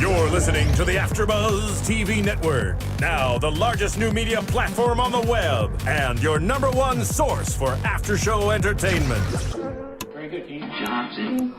You're listening to the AfterBuzz TV Network, now the largest new media platform on the web, and your number one source for after-show entertainment. Very good, Kane. Johnson.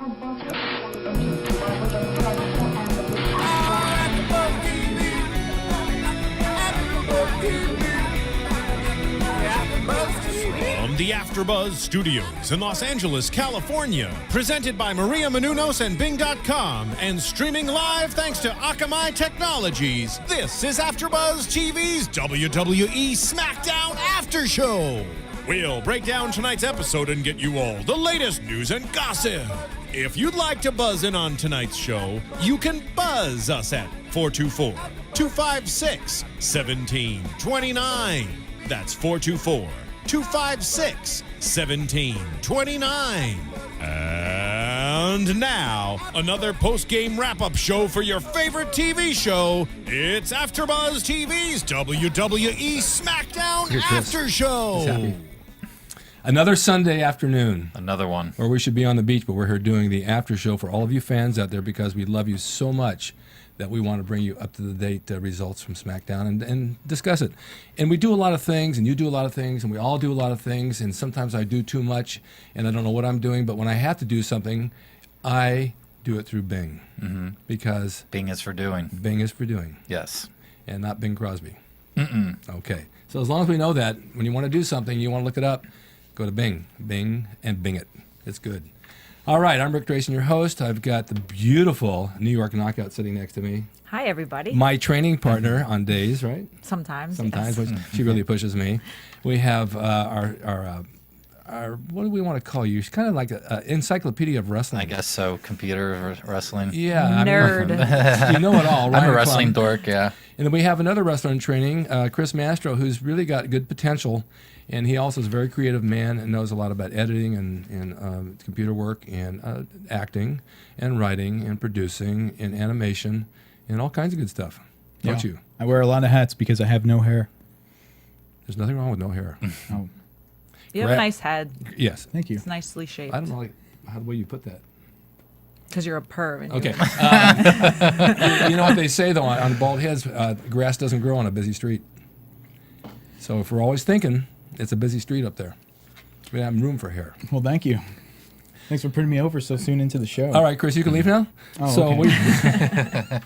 From the AfterBuzz Studios in Los Angeles, California, presented by Maria Menounos and Bing.com, and streaming live thanks to Akamai Technologies, this is AfterBuzz TV's WWE SmackDown After Show. We'll break down tonight's episode and get you all the latest news and gossip. If you'd like to buzz in on tonight's show, you can buzz us at 424-256-1729. That's 424-256-1729. And now, another post-game wrap-up show for your favorite TV show. It's AfterBuzz TV's WWE SmackDown After Show. Another Sunday afternoon. Another one. Where we should be on the beach, but we're here doing the after show for all of you fans out there because we love you so much that we want to bring you up-to-the-date results from SmackDown and discuss it. And we do a lot of things, and you do a lot of things, and we all do a lot of things, and sometimes I do too much, and I don't know what I'm doing, but when I have to do something, I do it through Bing. Mm-hmm. Because Bing is for doing. Bing is for doing. Yes. And not Bing Crosby. Mm-mm. Okay. So as long as we know that, when you want to do something, you want to look it up, go to Bing. Bing and Bing it. It's good. All right, I'm Ric Drasin, your host. I've got the beautiful New York Knockout sitting next to me. Hi, everybody. My training partner on days, right? Sometimes. Sometimes, Yes. which she really pushes me. We have our what do we want to call you? She's kind of like an encyclopedia of wrestling. I guess so. Computer wrestling. Yeah. Nerd. You know it all, right? I'm a wrestling dork, yeah. And then we have another wrestler in training, Chris Mastro, who's really got good potential. And he also is a very creative man and knows a lot about editing and computer work and acting and writing and producing and animation and all kinds of good stuff. Don't you? I wear a lot of hats because I have no hair. There's nothing wrong with no hair. Oh, You have a nice head. Yes. thank you. It's nicely shaped. I don't know how the way you put that. Because you're a perv. and Okay. You know what they say, though, on bald heads, grass doesn't grow on a busy street. So if we're always thinking, it's a busy street up there. We have room for hair. Well, thank you. Thanks for putting me over so soon into the show. All right, Chris, you can leave now. Oh, so okay.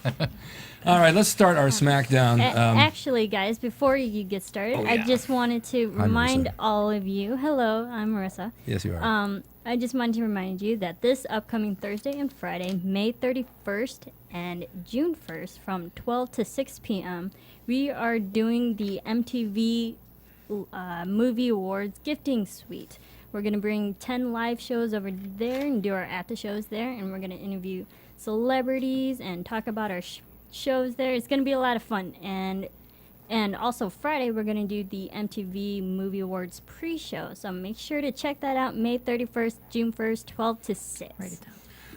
All right, let's start our SmackDown. Actually, guys, before you get started, I just wanted to remind all of you. Hello, I'm Marissa. Yes, you are. I just wanted to remind you that this upcoming Thursday and Friday, May 31st and June 1st, from 12 to 6 p.m., we are doing the MTV Movie Awards Gifting Suite. We're going to bring 10 live shows over there and do our after shows there, and we're going to interview celebrities and talk about our shows there. It's going to be a lot of fun. And also Friday, we're going to do the MTV Movie Awards pre-show. So make sure to check that out, May 31st, June 1st, 12 to 6. Write it down.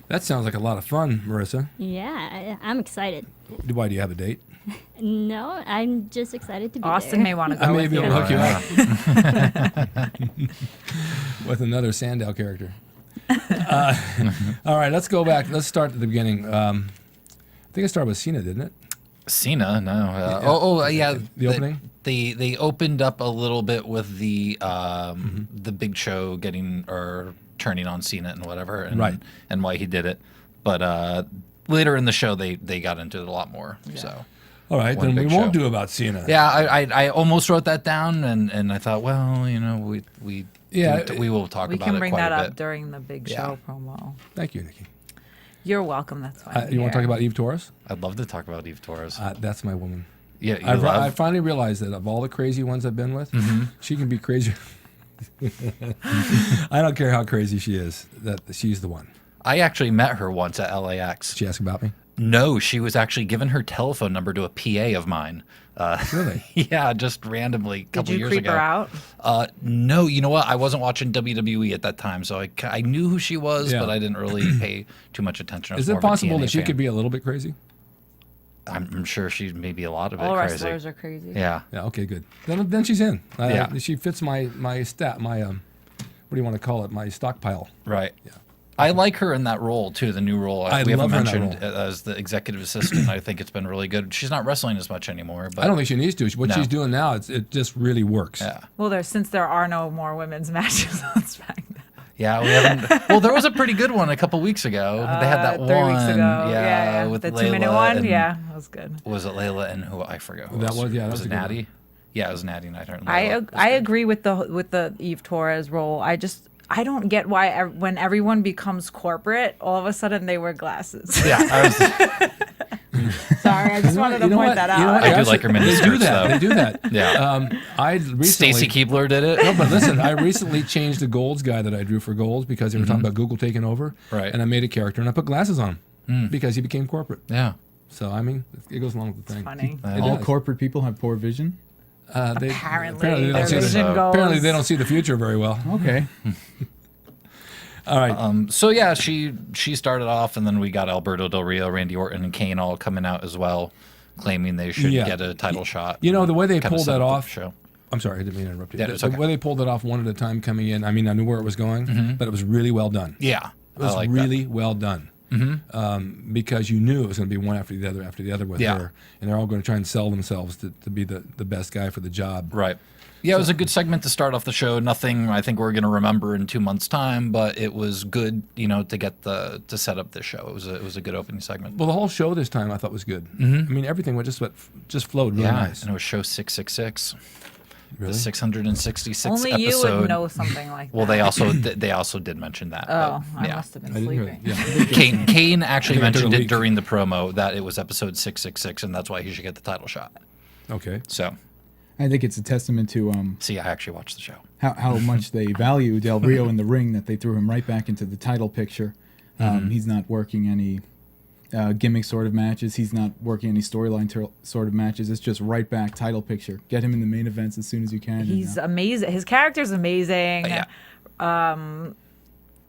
That sounds like a lot of fun, Marissa. Yeah, I'm excited. Why, do you have a date? No, I'm just excited to be Austin there. may want to go I may with be you. able to hook you up with another Sandow character. All right, let's go back. Let's start at the beginning. I think it started with Cena, didn't it? Cena, no. Yeah. The opening? They opened up a little bit with the Big Show turning on Cena and whatever, and, right, and why he did it. But later in the show, they got into it a lot more. Yeah. So. All right, then we won't do about Cena. Yeah, I almost wrote that down, and I thought, well, you know, we will talk about it. We can bring quite that a up bit. during the Big Show promo. Thank you, Nikki. You're welcome. That's why. You want to talk about Eve Torres? I'd love to talk about Eve Torres. That's my woman. Yeah, I finally realized that of all the crazy ones I've been with, she can be crazy. I don't care how crazy she is. That she's the one. I actually met her once at LAX. Did she ask about me? No, she was actually given her telephone number to a PA of mine. Really? Yeah, just randomly a couple years ago. Did you creep her out? No, you know what? I wasn't watching WWE at that time, so I knew who she was, but I didn't really pay too much attention. Is it possible that she could be a little bit crazy? I'm sure she may be a lot of it All crazy. wrestlers are crazy. Yeah. Yeah. Okay. Good. Then she's in. Yeah. She fits my what do you want to call it? My stockpile. Right. Yeah. I like her in that role too, the new role. I we haven't love her in that mentioned as the executive assistant. I think it's been really good. She's not wrestling as much anymore, but I don't think she needs to. What she's doing now, it just really works. yeah. Well, since there are no more women's matches on SmackDown. Yeah, we haven't. Well, there was a pretty good one a couple weeks ago. They had that 3 one. weeks ago. Yeah. with The Layla 2-minute one. and- Yeah, that was good. Was it Layla and who I forget? Who That else. was- yeah, that was it a good one. Natty? Yeah, it was Natty and I don't know. I agree with the Eve Torres role. I don't get why when everyone becomes corporate, all of a sudden they wear glasses. Yeah, I was. Sorry, I just wanted to point that out. I do like her mini They do skirts, that. though. They do that. Yeah. I recently. Stacy Keibler did it. No, but listen, I recently changed the Golds guy that I drew for Golds because they were talking about Google taking over. Right. And I made a character and I put glasses on him because he became corporate. Yeah. So, I mean, it goes along with the thing. Funny. It All does. corporate people have poor vision. Apparently, they their don't see the- vision goes. Apparently, they don't see the future very well. Okay. All right. So yeah, she started off, and then we got Alberto Del Rio, Randy Orton, and Kane all coming out as well, claiming they should Yeah. get a title shot. You know, the way they Kinda pulled set that up the off. show. I'm sorry, I didn't mean to interrupt you. Yeah, the it's okay. way they pulled it off one at a time coming in, I mean, I knew where it was going, but it was really well done. Yeah, It was I like really well done. Because you knew it was going to be one after the other with Yeah. her. And they're all going to try and sell themselves to be the best guy for the job. that. Right. Yeah, it was a good segment to start off the show. Nothing I think we're going to remember in 2 months' time, but it was good, to get to set up this show. It was a good opening segment. Well, the whole show this time I thought was good. I mean, everything was just flowed really nice. and it was show 666, Really? the 666th Only episode. you would know something like that. Well, they also did mention that. Oh, but, I yeah. must have been I didn't hear sleeping. that. Yeah. Kane actually I think I took mentioned a it leak. during the promo that it was episode 666, and that's why he should get the title shot. Okay. So, I think it's a testament to see, I actually watched the show. how much they value Del Rio in the ring that they threw him right back into the title picture. He's not working any gimmick sort of matches. He's not working any storyline sort of matches. It's just right back title picture. Get him in the main events as soon as you can. He's amazing. His character's amazing. Yeah.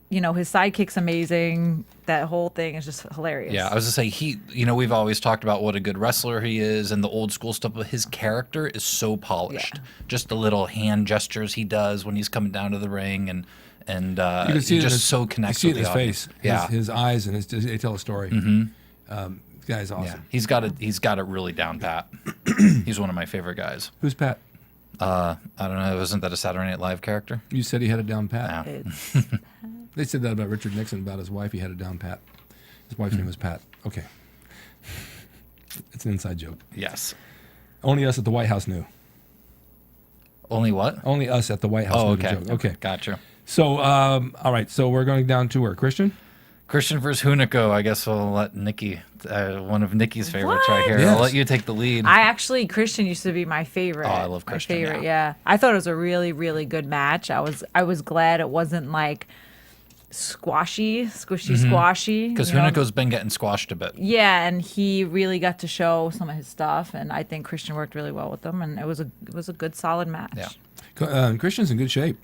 His sidekick's amazing. That whole thing is just hilarious. Yeah, I was gonna say we've always talked about what a good wrestler he is and the old school stuff, but his character is so polished. Yeah. Just the little hand gestures he does when he's coming down to the ring, and You can see he it in just his, so you connects see it with in the his audience. face, Yeah, his eyes, and they tell a story. This guy's awesome. yeah, he's got it really down pat. He's one of my favorite guys. Who's Pat? I don't know. Wasn't that a Saturday Night Live character? You said he had it down pat. Yeah. It's, They said that about Richard Nixon, about his wife. He had it down pat. His wife's name was Pat. Okay. It's an inside joke. Yes. Only us at the White House knew. Only what? Only us at the White House Oh, knew okay. the joke. Okay. Gotcha. So, all right. So we're going down to where? Christian? Christian versus Hunico. I guess we'll let Nikki, one of Nikki's favorites right here. Yes. I'll let you take the lead. Christian used to be my favorite. Oh, I love Christian, My favorite, yeah. yeah. I thought it was a really, really good match. I was glad it wasn't like squashy. Because you know? Hunico's been getting squashed a bit. Yeah, and he really got to show some of his stuff, and I think Christian worked really well with them, and it was a good, solid match. Yeah. Christian's in good shape.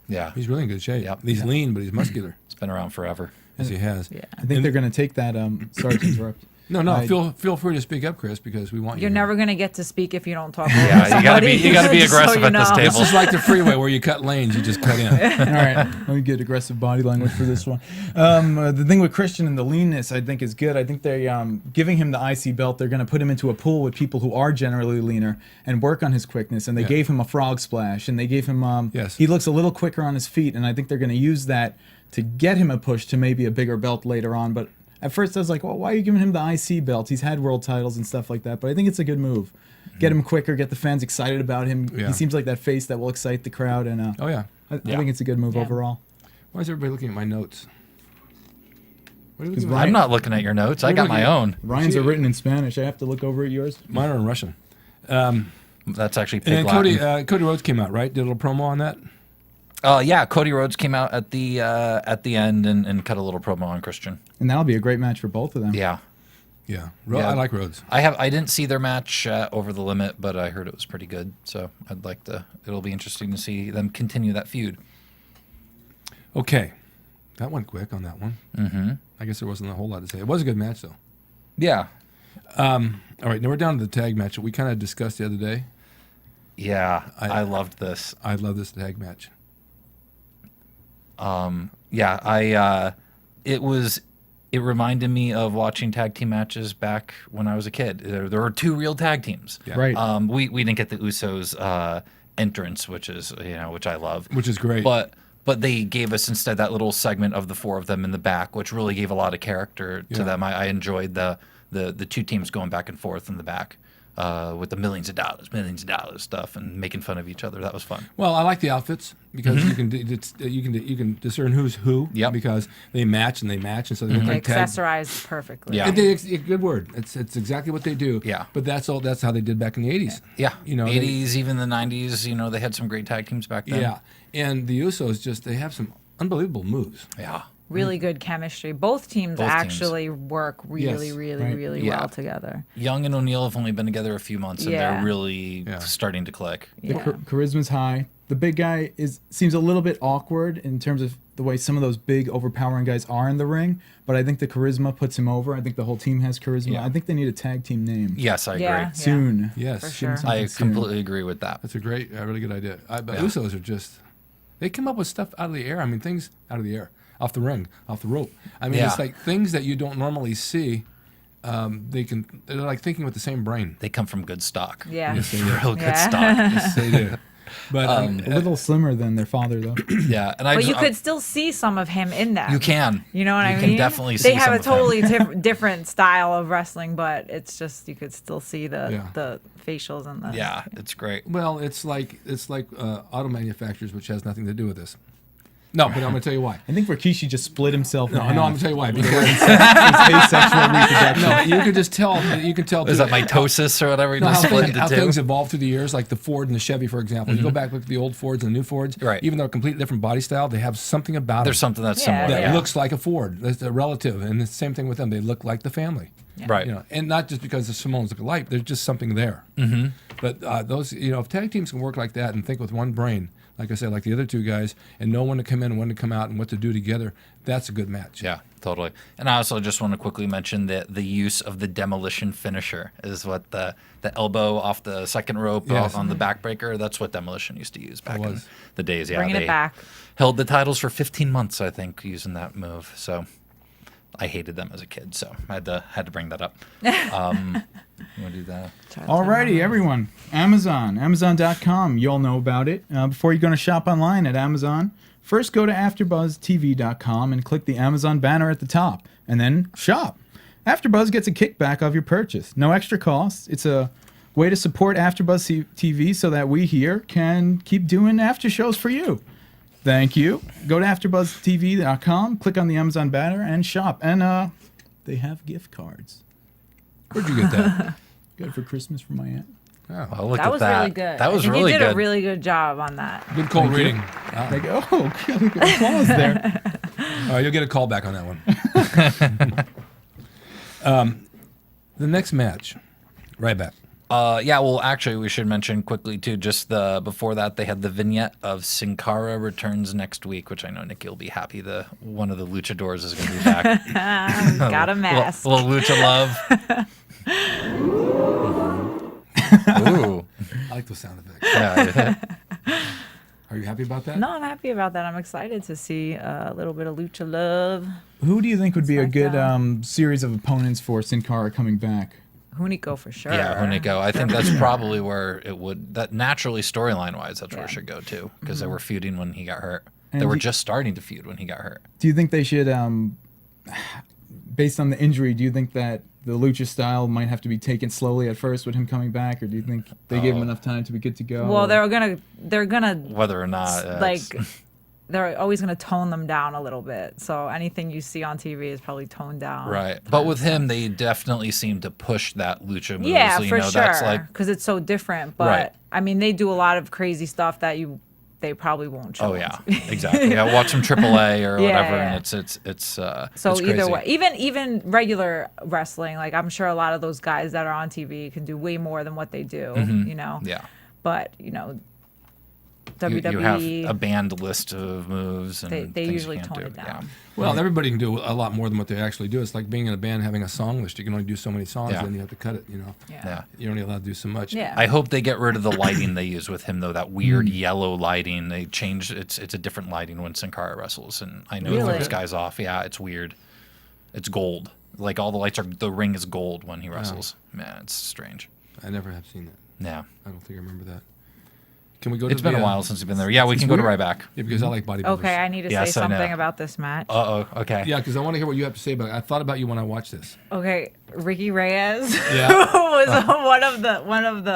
Yeah. He's really in good shape. Yep. He's lean, but he's muscular. It's been around forever. Yes, he has. Yeah. I think they're going to take that. Sorry to interrupt. No. Feel free to speak up, Chris, because we want you. You're here. never gonna get to speak if you don't talk. Yeah, over you gotta be somebody. Just so aggressive you at this know. table. This is like the freeway where you cut lanes. You just cut in. All right, let me get aggressive body language for this one. The thing with Christian and the leanness, I think, is good. I think they're giving him the IC belt. They're going to put him into a pool with people who are generally leaner and work on his quickness. And they gave him a frog splash, and they gave him. Yes. He looks a little quicker on his feet, and I think they're going to use that to get him a push to maybe a bigger belt later on. But at first I was like, well, why are you giving him the IC belt? He's had world titles and stuff like that. But I think it's a good move. Get him quicker, get the fans excited about him. Yeah. He seems like that face that will excite the crowd. And Oh, yeah. I think it's a good move overall. Why is everybody looking at my notes? What are you Because looking at? I'm not looking at your notes. I got my own. Ryan's are written in Spanish. I have to look over at yours. Mine are in Russian. That's actually And then Pig Latin. Cody Rhodes came out, right? Did a little promo on that? Yeah, Cody Rhodes came out at the end and cut a little promo on Christian. And that'll be a great match for both of them. Yeah. Yeah. Yeah. I like Rhodes. I didn't see their match Over the Limit, but I heard it was pretty good. So it'll be interesting to see them continue that feud. Okay. That went quick on that one. Mm-hmm. I guess there wasn't a whole lot to say. It was a good match, though. Yeah. All right. Now we're down to the tag match that we kind of discussed the other day. Yeah. I loved this. I love this tag match. Yeah, It reminded me of watching tag team matches back when I was a kid. There were 2 real tag teams. Yeah. Right. We didn't get the Usos entrance, which I love, Which is great. But they gave us instead that little segment of the 4 of them in the back, which really gave a lot of character to them. I enjoyed the 2 teams going back and forth in the back. With the millions of dollars stuff and making fun of each other. That was fun. Well, I like the outfits because you can discern who's who. Yep. Because they match, and so they look like tag. Accessorized perfectly. Yeah. Good word. It's exactly what they do. Yeah. But that's how they did back in the 80s. Yeah. You know, 80s, even the 90s, they had some great tag teams back then. Yeah. And the Usos they have some unbelievable moves. Yeah. Really good chemistry. Both teams Both teams. actually work really, Yes, really, right. really Yeah. well together. Young and O'Neal have only been together a few months, and Yeah. they're really starting to click. The Yeah. charisma's high. The big guy seems a little bit awkward in terms of the way some of those big, overpowering guys are in the ring, but I think the charisma puts him over. I think the whole team has charisma. Yeah. I think they need a tag team name Yes, I agree. Yeah. soon. Yes. For Give sure. him something I soon. completely agree with that. That's a really good idea. But Yeah. Usos are they come up with stuff out of the air. I mean, things out of the air, off the ring, off the rope. I mean, Yeah. it's like things that you don't normally see. They're like thinking with the same brain. They come from good stock. Yeah. Yes, they do. Real good Yeah. stock. Yes, they do. But A little slimmer than their father, though. Yeah. And But you could still see some of him in that. You can. You know what I You mean? can definitely see They have some a of him. totally different style of wrestling, but it's just you could still see the facials and the Yeah, it's great. well, it's like auto manufacturers, which has nothing to do with this. No, but I'm gonna tell you why. I think Rikishi just split himself in No, half. I'm gonna tell you why. Because It's asexual reproduction. no, you can just tell. You can tell. Is that mitosis or whatever? You No, just split how into things 2? evolve through the years, like the Ford and the Chevy, for example. You go back, look at the old Fords and the new Fords. Right. Even though they're completely different body style, they have something about There's them something that's Yeah, similar. that Yeah. looks like a Ford. That's a relative, and it's the same thing with them. They look like the family. Right. You know, and not just because the Simones look alike. There's just something there. Mm-hmm. But those, if tag teams can work like that and think with one brain, like I said, like the other 2 guys, and know when to come in and when to come out and what to do together, that's a good match. Yeah, totally. And I also just want to quickly mention that the use of the demolition finisher is what the elbow off the second rope Yes. on the backbreaker. That's what demolition used to use back in was. the days. Yeah, bringing they it back. held the titles for 15 months, I think, using that move. So I hated them as a kid, so I had to bring that up. You want to do that? Alrighty, everyone. Amazon, Amazon.com. You all know about it. Before you're going to shop online at Amazon, first go to AfterBuzzTV.com and click the Amazon banner at the top, and then shop. AfterBuzz gets a kickback of your purchase. No extra costs. It's a way to support AfterBuzz TV so that we here can keep doing after shows for you. Thank you. Go to AfterBuzzTV.com, click on the Amazon banner, and shop. And they have gift cards. Where'd you get that? Good for Christmas from my aunt. Oh, look That at was that. really good. That was I think really you did good. a really good job on that. Good cold Thank you. reading. Like, oh, applause there. All right, you'll get a call back on that one. The next match, Ryback. Yeah, well, actually, we should mention quickly, too, just before that, they had the vignette of Sin Cara returns next week, which I know Nikki will be happy. One of the luchadors is going to be back. Got a mask. Little lucha love. Ooh. I like those sound effects. Yeah. Are you happy about that? No, I'm happy about that. I'm excited to see a little bit of lucha love. Who do you think would be a good SmackDown. series of opponents for Sin Cara coming back? Hunico for sure. Yeah, Hunico. I think that's probably where it would, that naturally storyline-wise, that's where it should go, too, because they were feuding when he got hurt. And They were you- just starting to feud when he got hurt. Do you think they should, based on the injury, do you think that the lucha style might have to be taken slowly at first with him coming back, or do you think they gave him enough time to be good to go? Well, they're gonna Whether or not, like they're always gonna tone them down a little bit. So anything you see on TV is probably toned down. right. But with him, they definitely seem to push that lucha move. Yeah, so, you for know, sure. that's like, Because it's so different. But Right. I mean, they do a lot of crazy stuff that they probably won't show. oh on yeah, TV. exactly. Yeah, watch some AAA or Yeah, whatever, yeah. and it's So it's either crazy. way, even regular wrestling, like I'm sure a lot of those guys that are on TV can do way more than what they do. You know. Yeah. But WWE. You have a banned list of moves, and They things you usually can't tone do. it down. Well, everybody can do a lot more than what they actually do. It's like being in a band having a song list. You can only do so many songs, Yeah. then you have to cut it. Yeah. You're only allowed to do so much. Yeah. I hope they get rid of the lighting they use with him, though. That weird yellow lighting. They changed. It's a different lighting when Sin Cara wrestles, and I know Really? this guy's off. Yeah, it's weird. It's gold. Like all the lights are. The ring is gold when he wrestles. Man, it's strange. I never have seen that. Yeah. I don't think I remember that. Can we go to It's been a while since you've been there. Yeah, we can go to Ryback. Yeah, because I like bodybuilders. Okay, I need to Yes, say I know. something about this match. Uh oh. Okay. Yeah, because I want to hear what you have to say about it. I thought about you when I watched this. Okay, Ricky Reyes Yeah. was one of the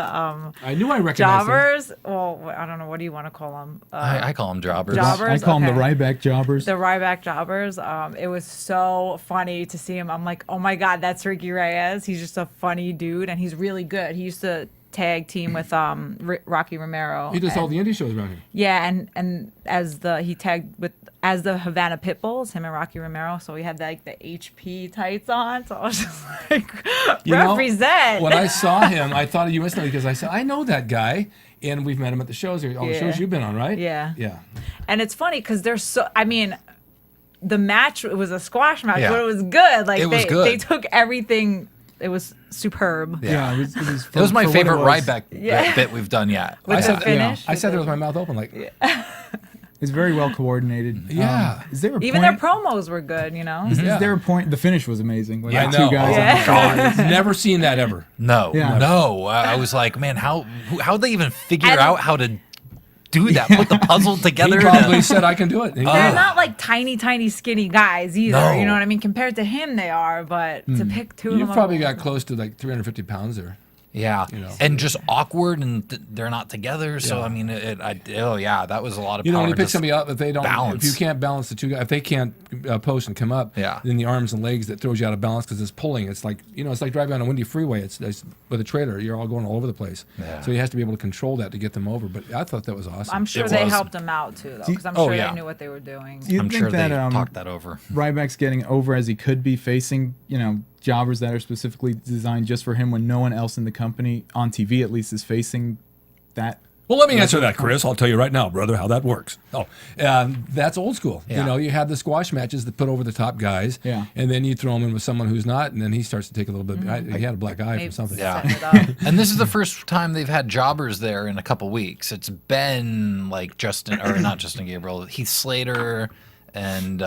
I knew I recognized him. jobbers. Well, I don't know, what do you want to call them? I call them jobbers. Jobbers? I call them the Okay. Ryback jobbers. The Ryback jobbers. It was so funny to see him. I'm like, oh my god, that's Ricky Reyes. He's just a funny dude, and he's really good. He used to tag team with Rocky Romero. He does all the indie shows around here. Yeah, and he tagged with as the Havana Pitbulls, him and Rocky Romero. So he had like the HP tights on. So I was just like, You know, represent. when I saw him, I thought of you instantly because I said, I know that guy. And we've met him at the shows, all the Yeah. shows you've been on, right? Yeah. Yeah. And it's funny because they're so. I mean, the match, it was a squash match, Yeah. but it was good. Like It was good. they took everything. It was superb. Yeah, it was. It was my for what favorite it was. Ryback Yeah. bit we've done yet. With I the said- finish. I sat there with my mouth open, like, It's very well coordinated. Yeah. Is there a Even their point? promos were good, you know. Is Yeah. there a point? The finish was amazing. With Yeah, the I know. two guys. Yeah. on the shoulders. never seen that ever. No, Yeah. no. I was like, man, how they even figure And- out how to do that? Put the puzzle He together. probably said, I can do it. And he They're did. not like tiny, skinny guys either. No. You know what I mean? Compared to him, they are. But to pick two of You've them, probably got close to like 350 pounds there. Yeah, You know. and just awkward, and they're not together. So Yeah. I mean, that was a lot of. You know, power when you pick just somebody up, if they don't, balance. if you can't balance the two guys, if they can't post and come up, Yeah. then the arms and legs that throws you out of balance because it's pulling. It's like it's like driving on a windy freeway. It's with a trailer. You're all going all over the place. Yeah. So he has to be able to control that to get them over. But I thought that was awesome. I'm sure It they was. helped him out too, though, because I'm Oh, sure yeah. they knew what they were doing. Do you I'm think sure that they talked that over. Ryback's getting over as he could be facing, jobbers that are specifically designed just for him when no one else in the company, on TV at least, is facing that? Well, let me answer that, Chris. I'll tell you right now, brother, how that works. That's old school. Yeah. You had the squash matches that put over the top guys, Yeah. and then you throw him in with someone who's not, and then he starts to take a little bit. He had a black eye Maybe from something. Yeah. setting it up. And this is the first time they've had jobbers there in a couple weeks. It's been like not Justin Gabriel, Heath Slater, and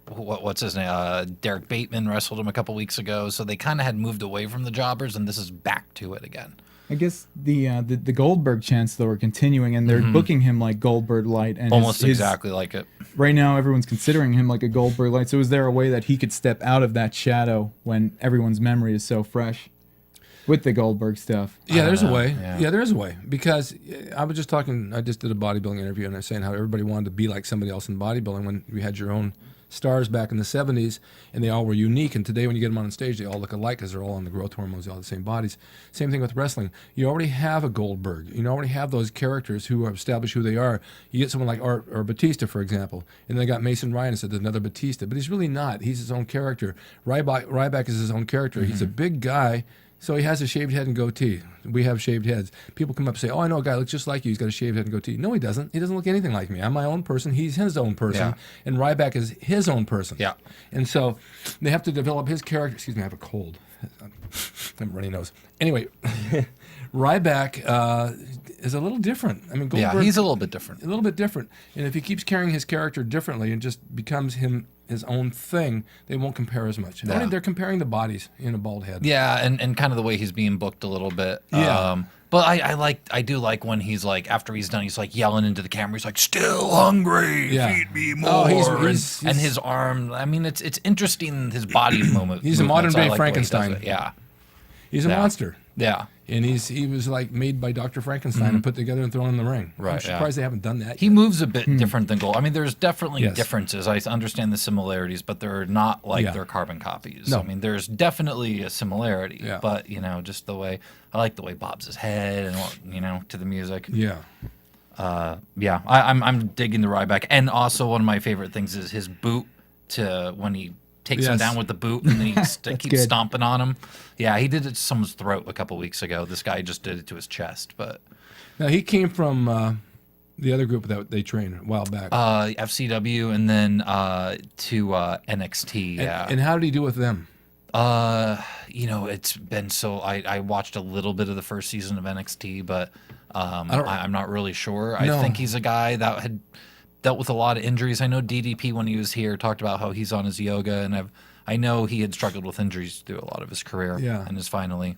what's his name? Derek Bateman wrestled him a couple weeks ago. So they kind of had moved away from the jobbers, and this is back to it again. I guess the Goldberg chants though are continuing, and they're booking him like Goldberg Light, and Almost his- exactly like it. right now everyone's considering him like a Goldberg Light. So is there a way that he could step out of that shadow when everyone's memory is so fresh with the Goldberg stuff? Yeah, there's a know. way. Yeah. Yeah, there is a way. Because I was just talking, I just did a bodybuilding interview, and I was saying how everybody wanted to be like somebody else in bodybuilding when you had your own stars back in the 70s, and they all were unique. And today when you get them on stage, they all look alike because they're all on the growth hormones, they all have the same bodies. Same thing with wrestling. You already have a Goldberg. You already have those characters who have established who they are. You get someone like Art or Batista, for example, and they got Mason Ryan and said there's another Batista, but he's really not. He's his own character. Ryback is his own character. He's a big guy. So he has a shaved head and goatee. We have shaved heads. People come up and say, oh, I know a guy looks just like you. He's got a shaved head and goatee. No, he doesn't. He doesn't look anything like me. I'm my own person. He's his own person. Yeah. And Ryback is his own person. Yeah. And so they have to develop his character. Excuse me, I have a cold. I'm runny nose. Anyway, Ryback is a little different. I mean, Goldberg, Yeah, he's a little bit different. a little bit different. And if he keeps carrying his character differently and just becomes his own thing, they won't compare as much. Yeah. Only they're comparing the bodies in a bald head. Yeah, and kind of the way he's being booked a little bit. Yeah. But I do like when he's like, after he's done, he's like yelling into the camera. He's like, still hungry, Yeah. feed me more. Oh, and his arm, I mean, it's interesting, his body moment. He's a movements. modern-day I like the way he does Frankenstein. it. Yeah. He's a Yeah. monster. Yeah. And he was like made by Dr. Frankenstein and put together and thrown in the ring. I'm Right, surprised they haven't done that He yet. moves a bit different than Gold. I mean, there's definitely Yes. differences. I understand the similarities, but they're not like Yeah. they're carbon copies. No. I mean, there's definitely a similarity, Yeah. but just the way I like the way Bob's his head and to the music. Yeah. Yeah, I'm digging the Ryback, and also one of my favorite things is his boot to when he takes him Yes. down with the boot and then he keeps good. stomping on him. Yeah, he did it to someone's throat a couple weeks ago. This guy just did it to his chest, but Now he came from The other group that they trained a while back. FCW and then to NXT. Yeah. And how did he do with them? It's been so. I watched a little bit of the first season of NXT, but I'm not really sure. I think he's a guy that had dealt with a lot of injuries. I know DDP when he was here talked about how he's on his yoga, and I know he had struggled with injuries through a lot of his career, and is finally,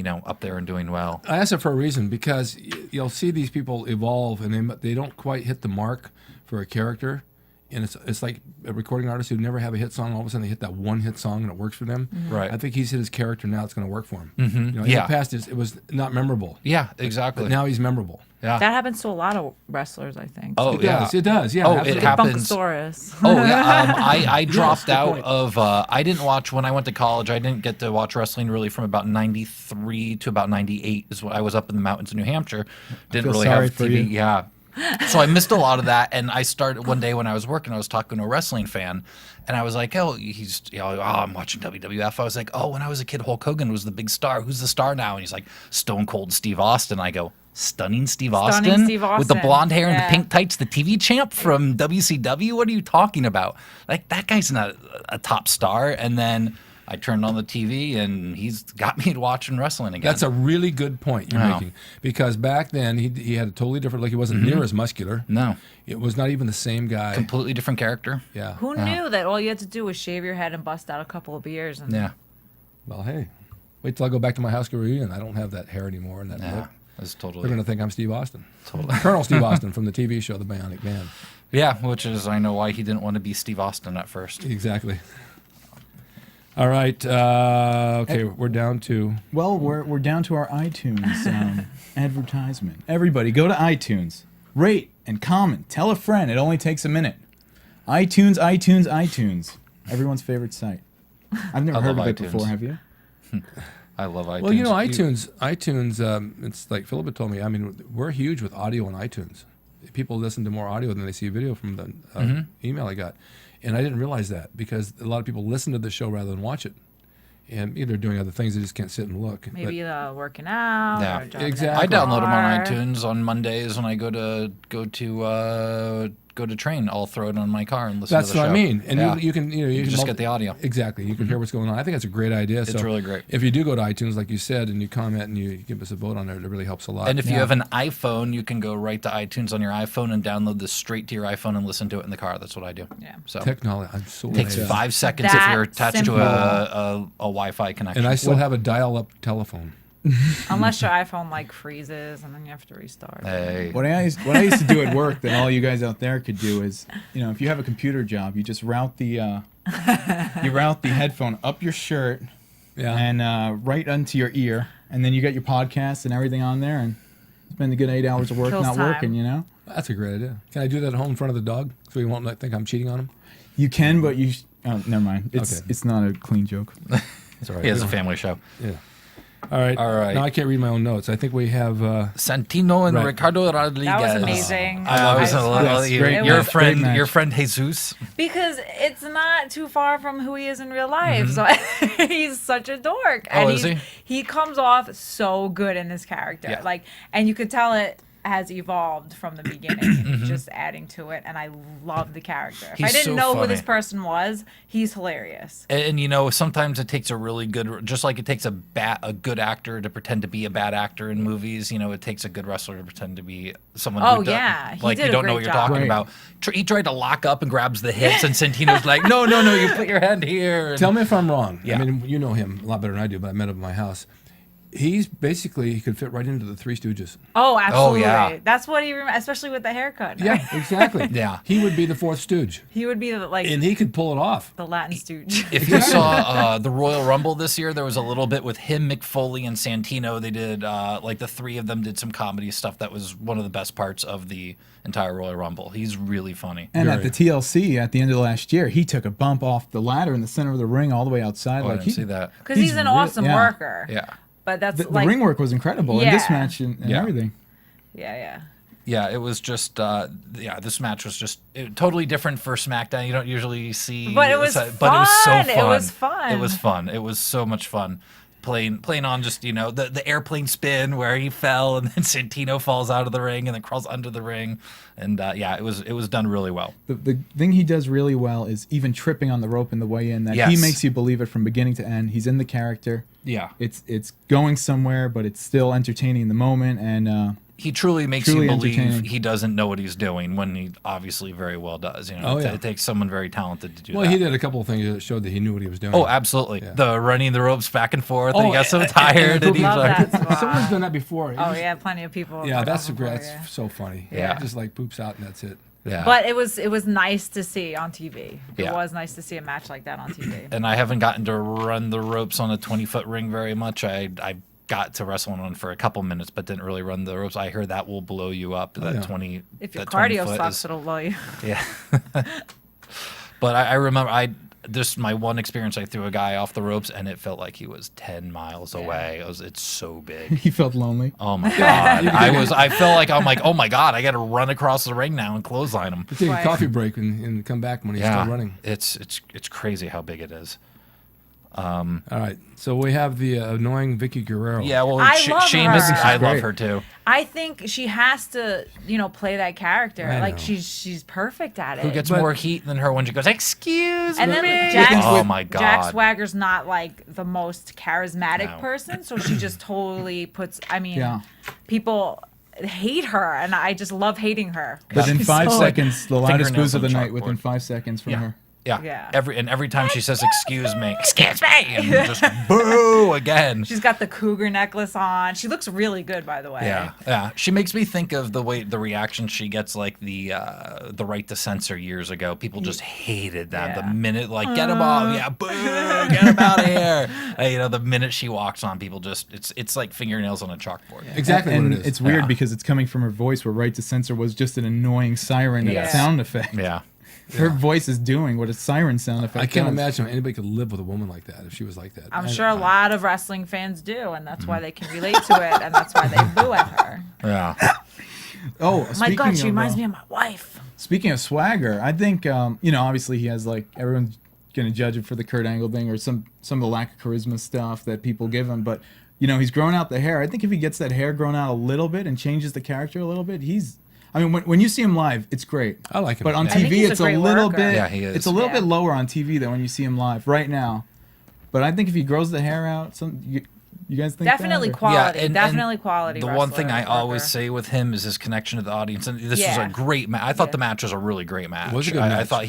up there and doing well. I asked it for a reason, because you'll see these people evolve, and they don't quite hit the mark for a character. And it's like a recording artist who never have a hit song. All of a sudden, they hit that one hit song, and it works for them. Right. I think he's hit his character now. It's going to work for him. Mm-hmm. In the past, it was not memorable. Yeah, exactly. But now he's memorable. Yeah. That happens to a lot of wrestlers, I think. Oh, It does. Yeah. Oh, absolutely. it happens. Bunkasaurus. Oh, yeah. I dropped good out point. of. I didn't watch when I went to college. I didn't get to watch wrestling really from about '93 to about '98. Is when I was up in the mountains in New Hampshire. Didn't feel really sorry have for TV. you. Yeah. So I missed a lot of that, and I started one day when I was working. I was talking to a wrestling fan, and I was like, "Oh, I'm watching WWF." I was like, "Oh, when I was a kid, Hulk Hogan was the big star. Who's the star now?" And he's like, "Stone Cold Steve Austin." I go, "Stunning Steve Austin Steve with the Austin. blonde hair and Yeah. the pink tights, the TV champ from WCW. What are you talking about? Like that guy's not a top star." And then I turned on the TV, and he's got me watching wrestling again. That's a really good point you're making, because back then he had a totally different look. He wasn't near as muscular. No. It was not even the same guy. Completely different character. Yeah. Who knew that all you had to do was shave your head and bust out a couple of beers? And Yeah. Well, hey, wait till I go back to my high school reunion. I don't have that hair anymore and that Yeah. look. That's They're totally. going to think I'm Steve Austin. Totally. Colonel Steve Austin from the TV show The Bionic Man. Yeah, which is I know why he didn't want to be Steve Austin at first. Exactly. All right. Okay, we're down to... Well, we're down to our iTunes advertisement. Everybody, go to iTunes, rate and comment, tell a friend. It only takes a minute. iTunes. Everyone's favorite site. I've never heard of love it iTunes. before. Have you? I love iTunes. Well, iTunes, it's like Philip had told me, I mean, we're huge with audio on iTunes. People listen to more audio than they see video from the email I got. And I didn't realize that, because a lot of people listen to the show rather than watch it. And either doing other things, they just can't sit and look. maybe working out. Yeah. Or driving Exactly. I download them on car. iTunes on Mondays when I go to train. I'll throw it on my car and listen That's to the what show. I mean. And Yeah. you can just get the audio. Exactly. You can hear what's going on. I think that's a great idea. It's really great. If you do go to iTunes, like you said, and you comment and you give us a vote on there, it really helps a lot. And if you have an iPhone, you can go right to iTunes on your iPhone and download this straight to your iPhone and listen to it in the car. That's what I do. Yeah. So Technology, I'm so takes amazed. 5 seconds That if you're attached simple. to a Wi-Fi connection. And I still have a dial-up telephone. Unless your iPhone freezes and then you have to restart. Hey. What I used to do at work that all you guys out there could do is, if you have a computer job, you just route the headphone up your shirt and right onto your ear, and then you got your podcast and everything on there, and spend a good 8 hours of work Kills not time. working. That's a great idea. Can I do that at home in front of the dog so he won't think I'm cheating on him? You can, but you. Oh, never mind. Okay. It's not a clean joke. That's all right. He has a family show. Yeah. All right. All right. Now I can't read my own notes. I think we have... Santino and Right. Ricardo Rodriguez. That was amazing. great your match. friend, Great match. your friend Jesus. Because it's not too far from who he is in real life. Mm-hmm. So he's such a dork. Oh, And is he? He comes off so good in this character. Yeah. And you could tell it has evolved from the beginning, just adding to it. And I love the character. If I He's didn't so know who funny. this person was, he's hilarious. And sometimes it takes a really good, just like it takes a good actor to pretend to be a bad actor in movies. It takes a good wrestler to pretend to be someone. Oh, who does, yeah. He like did you a don't know great what you're job. talking Right. about. He tried to lock up and grabs the hips, and Santino's like, no, you put your hand here. Tell me if I'm wrong. Yeah. I mean, you know him a lot better than I do, but I met him at my house. He could fit right into the Three Stooges. Oh, absolutely. yeah. That's what especially with the haircut. Yeah, exactly. Yeah. He would be the fourth Stooge, He would be and he could pull it off. the Latin stooge. If you saw the Royal Rumble this year, there was a little bit with him, Mick Foley, and Santino. They did, the three of them did some comedy stuff. That was one of the best parts of the entire Royal Rumble. He's really funny. And at the TLC at the end of last year, he took a bump off the ladder in the center of the ring all the way outside. I didn't see that. Because he's an awesome yeah. worker. Yeah. But that's The ring work was incredible in this Yeah. match and Yeah. everything. Yeah. Yeah, it was just, this match was just totally different for SmackDown. You don't usually see. But it was but it was so fun. fun. It was fun. It was fun. It was so much fun. playing on just the airplane spin where he fell and then Santino falls out of the ring and then crawls under the ring, and it was done really well. The thing he does really well is even tripping on the rope in the way in, that he Yes. makes you believe it from beginning to end. He's in the character. Yeah, It's going somewhere, but it's still entertaining in the moment, and he truly makes Truly you believe entertaining. he doesn't know what he's doing when he obviously very well does. Oh, yeah. It takes someone very talented to do that. Well, he did a couple of things that showed that he knew what he was doing. Oh, absolutely. Yeah. The running the ropes back and forth, and he got so and- tired, and he's Love like, that spot. Someone's done that before. Oh yeah, plenty of people. have Yeah, done that's that before, great. yeah. That's so funny. Yeah. Just like poops out and that's it. yeah. But it was nice to see on TV. It Yeah. was nice to see a match like that on TV. And I haven't gotten to run the ropes on a 20-foot ring very much. I got to wrestle on one for a couple minutes, but didn't really run the ropes. I hear that will blow you up. That yeah. 20. If your that 20 cardio foot sucks, is- it'll blow you. Yeah. But I remember this my one experience. I threw a guy off the ropes, and it felt like he was 10 miles away. It's so big. he felt lonely. Oh my god! I felt like I'm like, oh my god! I got to run across the ring now and clothesline him. Take a Right. coffee break and come back when he's Yeah, still running. it's crazy how big it is. All right. So we have the annoying Vickie Guerrero. Yeah, well, I love Sheamus, her. I love Great. her too. I think she has to, play that character. I Like know. she's perfect at it. Who gets But- more heat than her when she goes, "Excuse and me"? then Jack, Oh my god! Jack Swagger's not like the most charismatic No. person, so she just totally puts. I mean, Yeah. people hate her, and I just love hating her. Within She's 5 so- seconds, the loudest Fingernails booze of on the the night within chalkboard. 5 seconds from her. Yeah. Yeah. Every time she says "excuse me," excuse me, and just boo again. She's got the cougar necklace on. She looks really good, by the way. Yeah. She makes me think of the reaction she gets, like the right to censor years ago. People just hated that. Yeah. The minute, like, get him off, yeah, boo, get him out of here. The minute she walks on, people just it's like fingernails on a chalkboard. Exactly And what it is. it's weird Yeah. because it's coming from her voice, where Right to Censor was just an annoying siren Yes. sound effect. Yeah. Her voice is doing what a siren sound effect I can't does. imagine how anybody could live with a woman like that if she was like that. I'm sure a lot of wrestling fans do, and that's why they can relate to it, and that's why they boo at her. Yeah. Oh, My God, she speaking reminds of, me of my wife. Speaking of swagger, I think obviously he has, like, everyone's gonna judge him for the Kurt Angle thing or some of the lack of charisma stuff that people give him, but he's grown out the hair. I think if he gets that hair grown out a little bit and changes the character a little bit, when you see him live, it's great. I like him. But on I think TV, he's a it's a great little worker. bit. Yeah, he is. It's a little Yeah. bit lower on TV than when you see him live right now. But I think if he grows the hair out, you guys think Definitely that, or- quality. and Definitely quality. The one thing I wrestler, always worker. say with him is his connection to the audience, and this was Yeah. a great match. I thought Yeah. the match was a really great match. It was a good I match. thought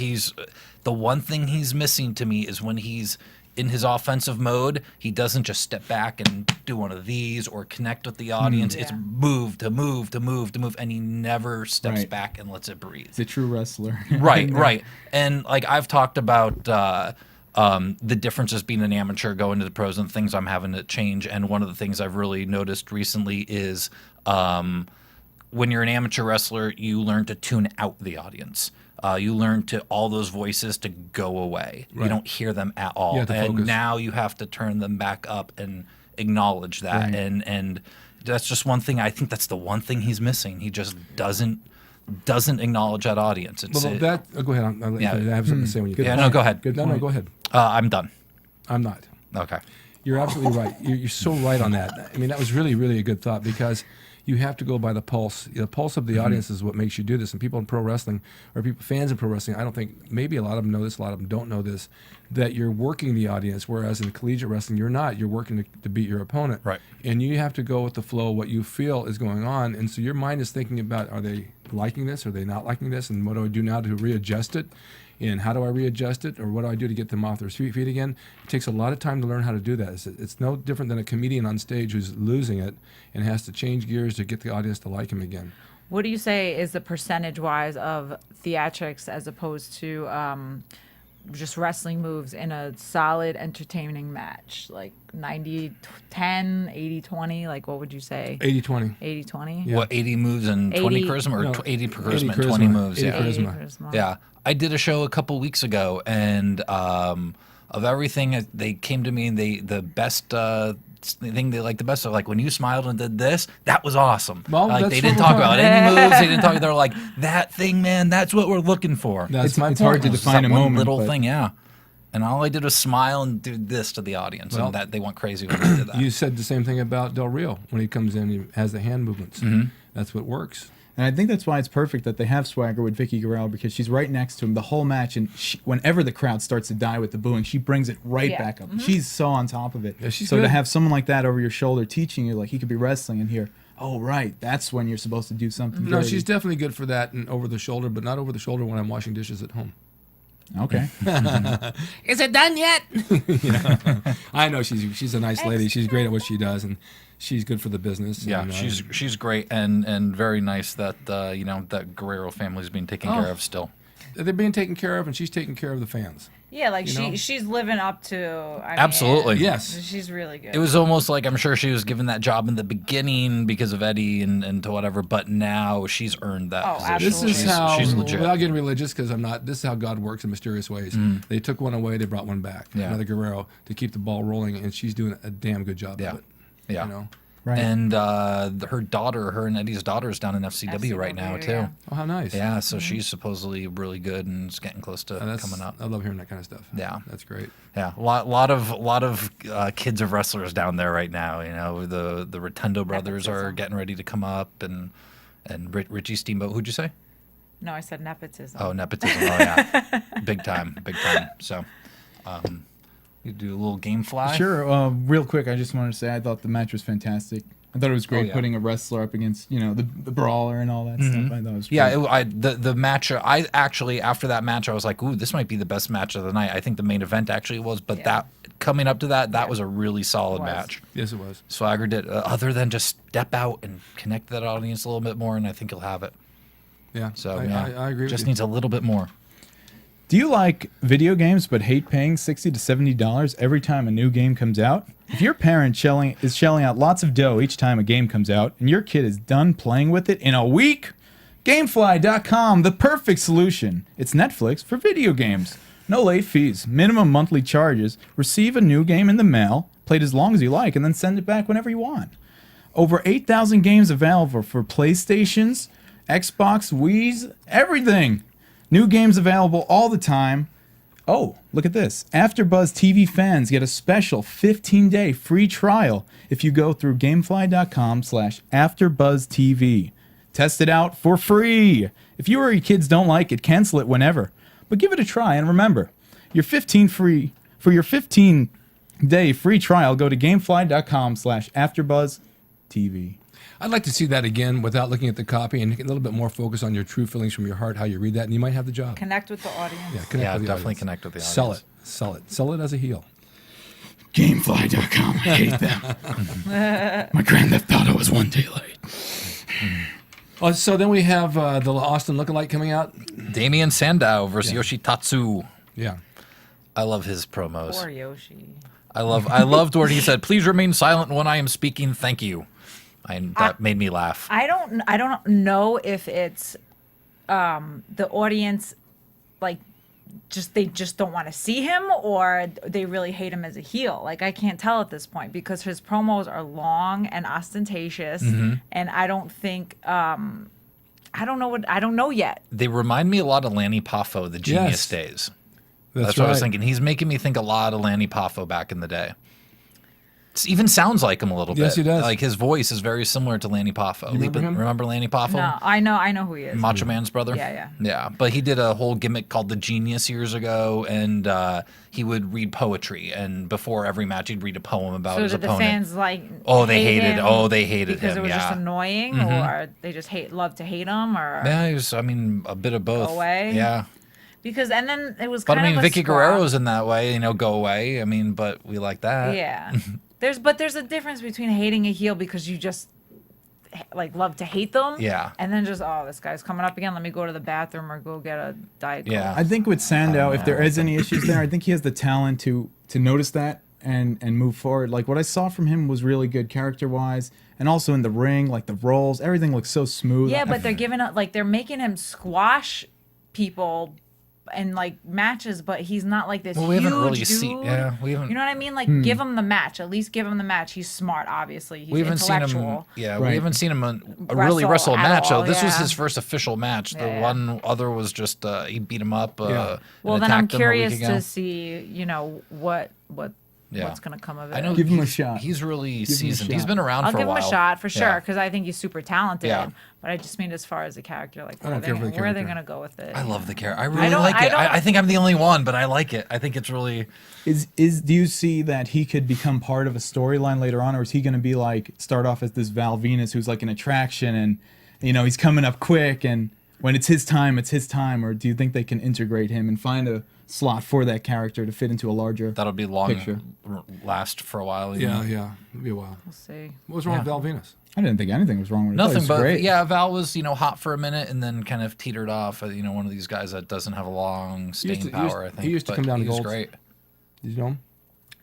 the one thing he's missing to me is when he's in his offensive mode, he doesn't just step back and do one of these or connect with the audience. It's Yeah. move to move to move to move, and he never steps Right. back and lets it breathe. He's a true wrestler. Right, right. And like I've talked about the differences being an amateur going to the pros and things I'm having to change. And one of the things I've really noticed recently is when you're an amateur wrestler, you learn to tune out the audience. You learn to all those voices to go away. You Right. don't hear them at all. You have to And focus. now you have to turn them back up and acknowledge that. Right. And that's just one thing. I think that's the one thing he's missing. He just doesn't acknowledge that audience. It's, Well, go ahead. I'll let you Yeah. finish. I have something to say when you Good get yeah, back. no, go ahead. Good No, point. go ahead. I'm done. I'm not. Okay. You're absolutely right. You're so right on that. I mean, that was really, really a good thought because you have to go by the pulse. The pulse of the audience is what makes you do this. And people in pro wrestling, or fans in pro wrestling, I don't think, maybe a lot of them know this, a lot of them don't know this, that you're working the audience, whereas in collegiate wrestling, you're not. You're working to beat your opponent. Right. And you have to go with the flow, what you feel is going on. And so your mind is thinking about, are they liking this? Are they not liking this? And what do I do now to readjust it? And how do I readjust it, or what do I do to get them off their feet again? It takes a lot of time to learn how to do that. It's no different than a comedian on stage who's losing it and has to change gears to get the audience to like him again. What do you say is the percentage-wise of theatrics as opposed to just wrestling moves in a solid, entertaining match? Like 90-10, 80-20? Like, what would you say? 80-20. 80-20? Yeah. What, 80 moves and 20 80 charisma, or No, 80 charisma 80 and 20 charisma. moves? 80 Yeah. charisma. Yeah. I did a show a couple weeks ago, and of everything, they came to me and the best thing they liked the best. So like when you smiled and did this, that was awesome. Well, like that's they what didn't we're talk talking about any moves. They didn't talk. They're like that thing, man. That's what we're looking for. That's my It's hard point. to Just define that a one moment, little but thing, yeah. And all I did was smile and do this to the audience, and that they went crazy when I did that. You said the same thing about Del Rio. When he comes in, he has the hand movements. That's what works. And I think that's why it's perfect that they have Swagger with Vickie Guerrero, because she's right next to him the whole match, and whenever the crowd starts to die with the booing, she brings it right back up. She's so on top of it. Yeah, she's so good. to have someone like that over your shoulder teaching you, like he could be wrestling and hear, oh, right, that's when you're supposed to do something. No, dirty. she's definitely good for that and over the shoulder, but not over the shoulder when I'm washing dishes at home. Okay. Is it done yet? I know she's a nice lady. She's great at what she does, and she's good for the business. Yeah, and, she's great and very nice that that Guerrero family's being taken care of still. they're being taken care of, and she's taking care of the fans. Yeah, like You know? she's living up to. I mean, Absolutely. Yes. she's really good. It was almost like I'm sure she was given that job in the beginning because of Eddie and to whatever, but now she's earned that position. This is She's- how, she's legit. without getting religious, because I'm not, this is how God works in mysterious ways. They took one away, they brought one back. Yeah. Another Guerrero to keep the ball rolling, and she's doing a damn good job Yeah. of it. Yeah. You know? Right. And her daughter, her and Eddie's daughter is down in FCW right now, too. yeah. Oh, how nice. Yeah, so she's supposedly really good and is getting close to coming up. I love hearing that kind of stuff. Yeah. That's great. Yeah, a lot of kids of wrestlers down there right now. You know, the Rotundo brothers are Nepotism. getting ready to come up, and Richie Steamboat. Who'd you say? No, I said nepotism. Oh, nepotism. Oh yeah, big time. So, you do a little game fly. Sure. Real quick, I just wanted to say I thought the match was fantastic. I thought it was great yeah. putting a wrestler up against, the brawler and all that stuff. I thought it was great. Yeah, the match. I actually after that match, I was like, "Ooh, this might be the best match of the night." I think the main event actually was, but that coming up to that was a really solid match. Yes, it was. Swagger did, other than just step out and connect that audience a little bit more, and I think he'll have it. Yeah. So I agree with Just you. needs a little bit more. Do you like video games but hate paying $60 to $70 every time a new game comes out? If your parent is shelling out lots of dough each time a game comes out and your kid is done playing with it in a week, Gamefly.com, the perfect solution. It's Netflix for video games. No late fees, minimum monthly charges, receive a new game in the mail, play it as long as you like, and then send it back whenever you want. Over 8,000 games available for PlayStations, Xbox, Wii's, everything. New games available all the time. Oh, look at this. AfterBuzz TV fans get a special 15-day free trial if you go through gamefly.com/AfterBuzzTV. Test it out for free. If you or your kids don't like it, cancel it whenever. But give it a try, and remember, your 15-day free trial, go to gamefly.com/AfterBuzzTV. I'd like to see that again without looking at the copy and get a little bit more focus on your true feelings from your heart, how you read that, and you might have the job. Connect with the audience. Yeah, connect Yeah, with the definitely audience. connect with the audience. Sell it as a heel. Gamefly.com. I hate them. My Grand Theft Auto was one day late. Oh, so then we have the Austin lookalike coming out. Damien Sandow versus Yoshi Tatsu. Yeah. I love his promos. Poor Yoshi. I loved where he said, "Please remain silent when I am speaking. Thank you." That made me laugh. I don't know if it's the audience like they just don't want to see him or they really hate him as a heel. Like I can't tell at this point because his promos are long and ostentatious and I don't think I don't know yet. They remind me a lot of Lanny Poffo, the Genius Yes. days. That's what I was right. thinking. He's making me think a lot of Lanny Poffo back in the day. It even sounds like him a little bit. Yes, he does. Like his voice is very similar to Lanny Poffo. remember him? Remember Lanny Poffo? No, I know who he is. Macho Man's brother? Yeah. Yeah, but he did a whole gimmick called The Genius years ago, and he would read poetry, and before every match he'd read a poem about So his did the opponent. fans like They hated because him, it was just yeah. annoying or they just love to hate him or Yeah, he was, a bit of both. Go away? Yeah. because and then it was But kind I mean, of a Vickie squab. Guerrero's in that way, go away. I mean, but we like that. Yeah. There's a difference between hating a heel because you just like love to hate them. Yeah. And then just this guy's coming up again. Let me go to the bathroom or go get a Diet Coke. Yeah. I think with Sandow, if there is any issues there, I think he has the talent to notice that and move forward. Like what I saw from him was really good character-wise, and also in the ring, like the rolls, everything looks so smooth. Yeah, but they're giving up they're making him squash people and like matches, but he's not like this Well, we huge haven't really dude. seen. Yeah, we haven't. You know what I mean? Like, give him the match. At least give him the match. He's smart, obviously. He's We haven't seen intellectual. him. Yeah, Right. we haven't seen him really wrestle a at match. all, Though this was yeah. his first official match. The Yeah. one other was just he beat him up. Yeah. Well, and then I'm attacked him a week curious ago. to see, Yeah. what's gonna come of it. I know. Give him a he's- shot. He's really him a seasoned. He's shot. been around I'll for give a while. him a shot for sure Yeah. because I think he's super talented. Yeah. But I just mean as far as a character, like I don't care for the where are they character. gonna go with it? I love the character. I really don't- like I it. don't- I think I'm the only one, but I like it. I think it's really. Do you see that he could become part of a storyline later on, or is he going to be like start off as this Val Venus who's like an attraction and he's coming up quick and when it's his time, or do you think they can integrate him and find a slot for that character to fit into a larger That'll be long. picture? Last for a while. you know? Yeah, it'll be a while. We'll see. What was wrong with Val Venus? I didn't think anything was wrong with it. I thought it Nothing was but great. yeah, Val was hot for a minute and then kind of teetered off. One of these guys that doesn't have a long staying power. I think he used to but come down to he was Gold's. great. Did you know him?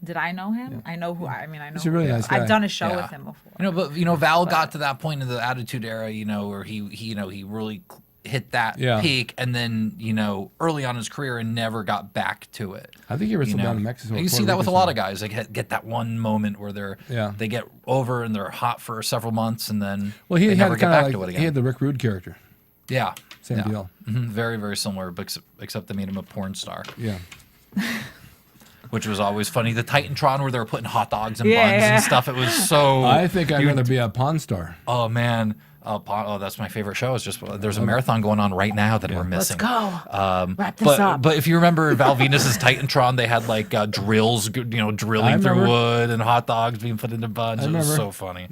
Did I know him? I know who. I mean, I know. He's a who really he nice is. guy. I've done a show Yeah. with him before. But Val got to that point in the Attitude Era, where he really hit that Yeah. peak, and then early on in his career and never got back to it. I think he wrestled down in Mexico. You see that with a lot of guys. They get that one moment where they get over and they're hot for several months, and then Well, he they had never get kind back of to it like again. he had the Rick Rude character. Yeah, Same yeah. deal. Very, very similar, but except they made him a porn star, Yeah. which was always funny. The Titantron where they were putting hot dogs and Yeah, buns yeah. and stuff. It was so. I think I'd rather be a Pawn Star. Oh man. Oh, that's my favorite show. It's just there's a marathon going on right now that we're Let's missing. go. Wrap this up. But if you remember Val Venus's Titantron, they had like drills, drilling through remember. wood and hot dogs being put into buns. It was remember. so funny.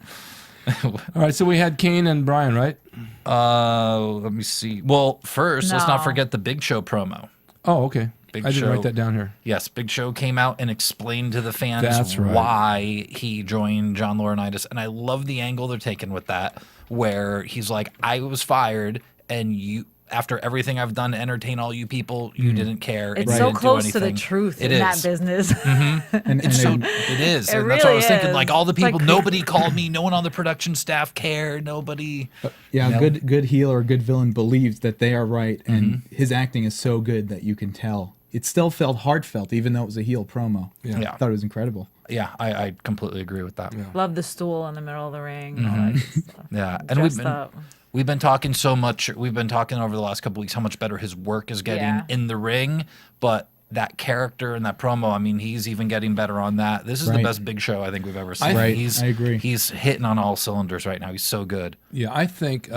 All right, so we had Kane and Bryan, right? Let me see. Well, first, let's not No. forget the Big Show promo. Oh, okay. Big I didn't Show. write that down here. Yes, Big Show came out and explained to the fans That's right. why he joined John Laurinaitis. And I love the angle they're taking with that, where he's like, I was fired, and you, after everything I've done to entertain all you people, you didn't care. and It's you so didn't do close to the anything." truth It in that is. business. It's so, it is. It and that's what I was really thinking. is. Like, all the It's like- people, nobody called me. No one on the production staff cared. Nobody. Yeah, No. good heel or good villain believes that they are right, and his acting is so good that you can tell. It still felt heartfelt, even though it was a heel promo. Yeah. I thought it was incredible. Yeah, I completely agree with that. Love the stool in the middle of the ring. And all that good stuff. Yeah, and we've Dressed been up. we've been talking so much. We've been talking over the last couple weeks how much better his work is getting Yeah. in the ring, but that character and that promo, I mean, he's even getting better on that. This is the Right. best Big Show I think we've ever seen. Right, He's, I agree. He's hitting on all cylinders right now. He's so good. Yeah, I think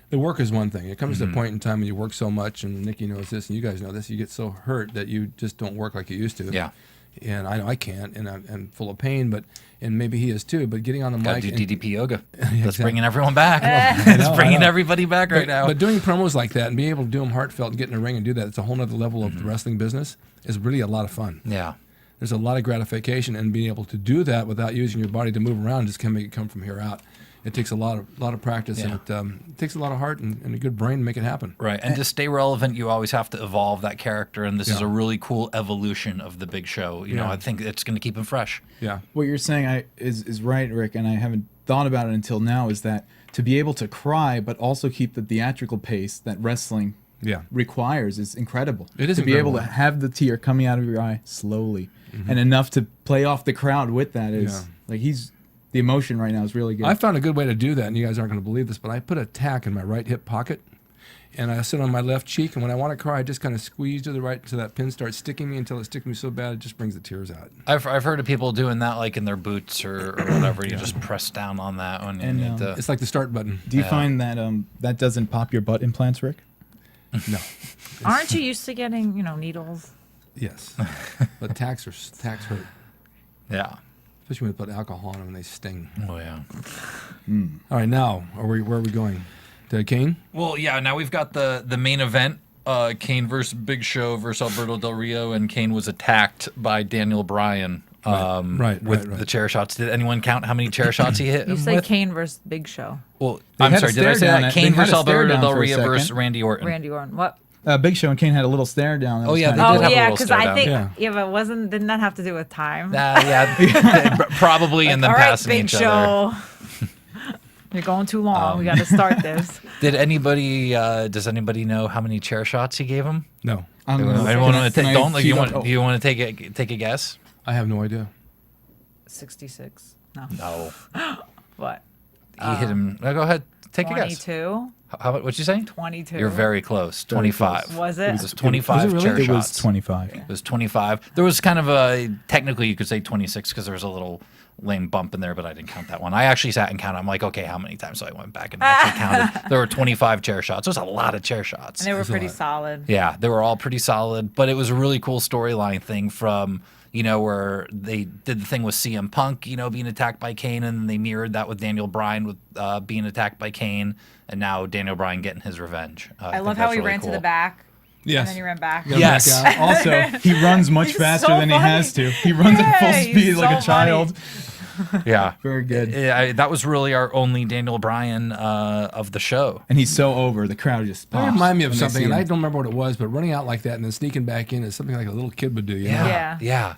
the work is one thing. It comes to a point in time when you work so much, and Nikki knows this, and you guys know this, you get so hurt that you just don't work like you used to. Yeah. And I know I can't, and I'm full of pain, and maybe he is too. But getting on the Got mic, to do and- DDP yoga. That's exactly. bringing everyone back. I It's know, bringing I know. everybody back right now. But doing promos like that and being able to do them heartfelt and get in the ring and do that, it's a whole other level of the wrestling business. Is really a lot of fun. yeah. There's a lot of gratification, and being able to do that without using your body to move around just can make it come from here out. It takes a lot of practice, and it takes a lot of heart and a good brain to make it happen. Right. And to stay relevant, you always have to evolve that character. And this is Yeah. a really cool evolution of the Big Show. You know, Yeah. I think it's going to keep him fresh. Yeah. What you're saying is right, Rick, and I haven't thought about it until now, is that to be able to cry but also keep the theatrical pace that wrestling Yeah. requires is incredible. It is to be able incredible. to have the tear coming out of your eye slowly and enough to play off the crowd with that is like the emotion right now is really good. I found a good way to do that, and you guys aren't going to believe this, but I put a tack in my right hip pocket, and I sit on my left cheek, and when I want to cry, I just kind of squeeze to the right so that pin starts sticking me until it sticks me so bad it just brings the tears out. I've heard of people doing that like in their boots or whatever. You just press down on that when you And, need to. It's like the start button. Do you find that that doesn't pop your butt implants, Rick? No. Aren't you used to getting, needles? Yes. But tacks hurt, Yeah. especially when you put alcohol on them and they sting. Oh, yeah. All right, now, where are we going? To Kane? Well, yeah, now we've got the main event. Kane versus Big Show versus Alberto Del Rio, and Kane was attacked by Daniel Bryan Right, with the chair shots. Did anyone count how many chair shots he hit You him said with? Kane versus Big Show. Well, They I'm had a sorry, did I stare say down that? at- Kane they had versus a stare Alberto down Del for a Rio versus second. Randy Orton. Randy Orton. What? Big Show and Kane had a little stare down. That Oh, was yeah, kinda- they did have a yeah, little because stare I down. think Yeah. but didn't that have to do with time? Yeah, probably, and then All right, passing Big each Show. other. You're going too long. We got to start this. Does anybody know how many chair shots he gave him? No, Anyone want to you want to take a guess? I have no idea. 66. No. No. What? He hit him. No, go ahead. Take a guess. 22. What'd you say? 22. You're very close. 25. Was it? It was 25 chair It shots. was 25. It was 25. There was kind of a, technically you could say 26 because there was a little lame bump in there, but I didn't count that one. I actually sat and counted. I'm like, okay, how many times? So I went back and actually counted. There were 25 chair shots. There's a lot of chair shots. And they were pretty solid. Yeah, they were all pretty solid, but it was a really cool storyline thing from, where they did the thing with CM Punk, being attacked by Kane, and then they mirrored that with Daniel Bryan with being attacked by Kane, and now Daniel Bryan getting his revenge. I love how he ran to the back. Yes. And then he ran back. Yes. Also, he runs much faster than he has to. He runs at full he's speed like so a child. Yeah. Very good. That was really our only Daniel Bryan of the show. And he's so over. The crowd just That pops. remind me of when they something, see and him. I don't remember what it was, but running out like that and then sneaking back in is something like a little kid would do. You know? Yeah.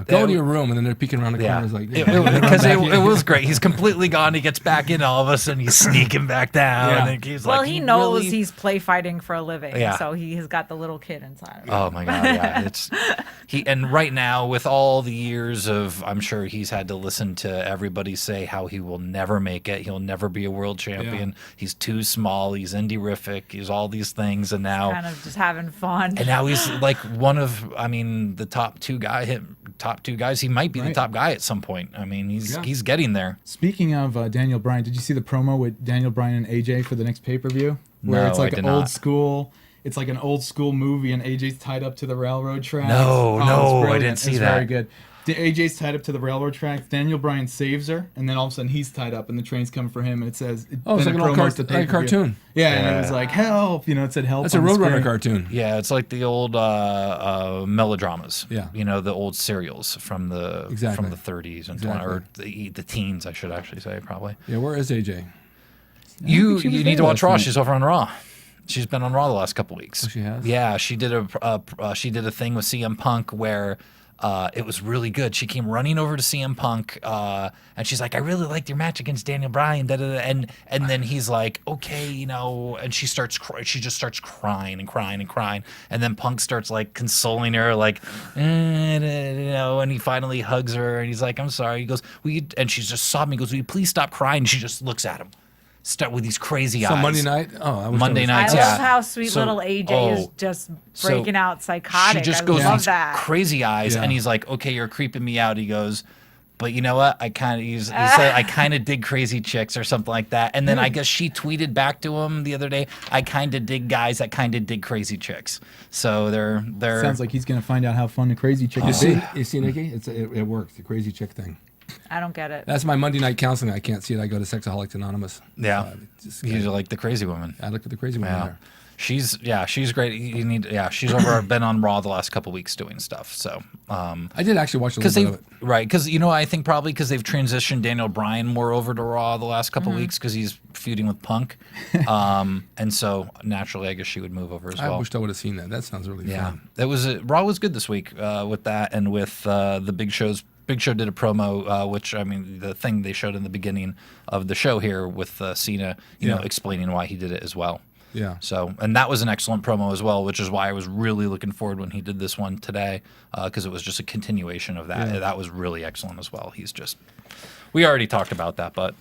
Go to your room, and then they're peeking around the corners like. Because it was great. He's completely gone. He gets back in. All of a sudden, he's sneaking back down. Yeah. And he's Well, like, he knows really- he's play fighting for a living, Yeah. so he has got the little kid inside. Oh my God! Yeah, and right now with all the years of, I'm sure he's had to listen to everybody say how he will never make it. He'll never be a world champion. He's too small. He's indie-rific. He's all these things, and now Kind of just having fun. and now he's like one of, the top two guys. He might be the Right. top guy at some point. I mean, he's getting there. Speaking of Daniel Bryan, did you see the promo with Daniel Bryan and AJ for the next pay-per-view? Where No, it's I like did old not. school. It's like an old school movie, and AJ's tied up to the railroad tracks. No, it's I brilliant. didn't see it's that. Very good. AJ's tied up to the railroad tracks. Daniel Bryan saves her, and then all of a sudden he's tied up, and the train's coming for him, and it says, Oh, it's then like it an old promos the like a pay-per-view. cartoon. Yeah, and it was like help. It said help. That's a on the Roadrunner screen. cartoon. Yeah, it's like the old melodramas. Yeah. The old serials from the 30s and 20, or the teens, I should actually say, probably. Yeah, where is AJ? You she was need there to watch last Raw. night. She's over on Raw. She's been on Raw the last couple weeks. Oh, she has? Yeah, she did a thing with CM Punk where it was really good. She came running over to CM Punk, and she's like, "I really liked your match against Daniel Bryan." Da, da, da. And then he's like, "Okay, and she just starts crying and crying and crying, and then Punk starts like consoling her, like, and he finally hugs her, and he's like, "I'm sorry." He goes, "Will you?" And she's just sobbing. He goes, "Will you please stop crying?" And she just looks at him. Start with these crazy eyes. So Monday night? Oh, I wish Monday that was- night. I love yeah. how sweet So- little AJ is oh, just so breaking out psychotic. She just I goes love these that. crazy eyes, Yeah. and he's like, "Okay, you're creeping me out." He goes, "But you know what? He said I kind of dig crazy chicks or something like that." And then I guess she tweeted back to him the other day, "I kind of dig guys that kind of dig crazy chicks." So they're Sounds like he's gonna find out how fun the crazy chick You is. see, Nikki? It works. The crazy chick thing. I don't get it. That's my Monday night counseling. I can't see it. I go to Sexaholics Anonymous. yeah. Just- He's like the crazy woman. I look at the crazy woman Yeah. there. She's great. She's been on Raw the last couple weeks doing stuff. So I did actually watch a because little bit of it. because I think probably because they've transitioned Daniel Bryan more over to Raw the last couple weeks because he's feuding with Punk, and so naturally I guess she would move over as I well. wished I would have seen that. That sounds really Yeah, fun. that was Raw was good this week with that and with the Big Show's. Big Show did a promo, which the thing they showed in the beginning of the show here with Cena, explaining why he did it as well. Yeah. So, and that was an excellent promo as well, which is why I was really looking forward when he did this one today, because it was just a continuation of that. Yeah. That was really excellent as well. We already talked about that, but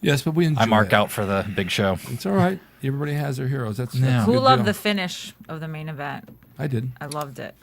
Yes, but we enjoy I mark it. out for the Big Show. It's all right. Everybody has their heroes. That's a Who good loved deal. the finish of the main event? I did. I loved it.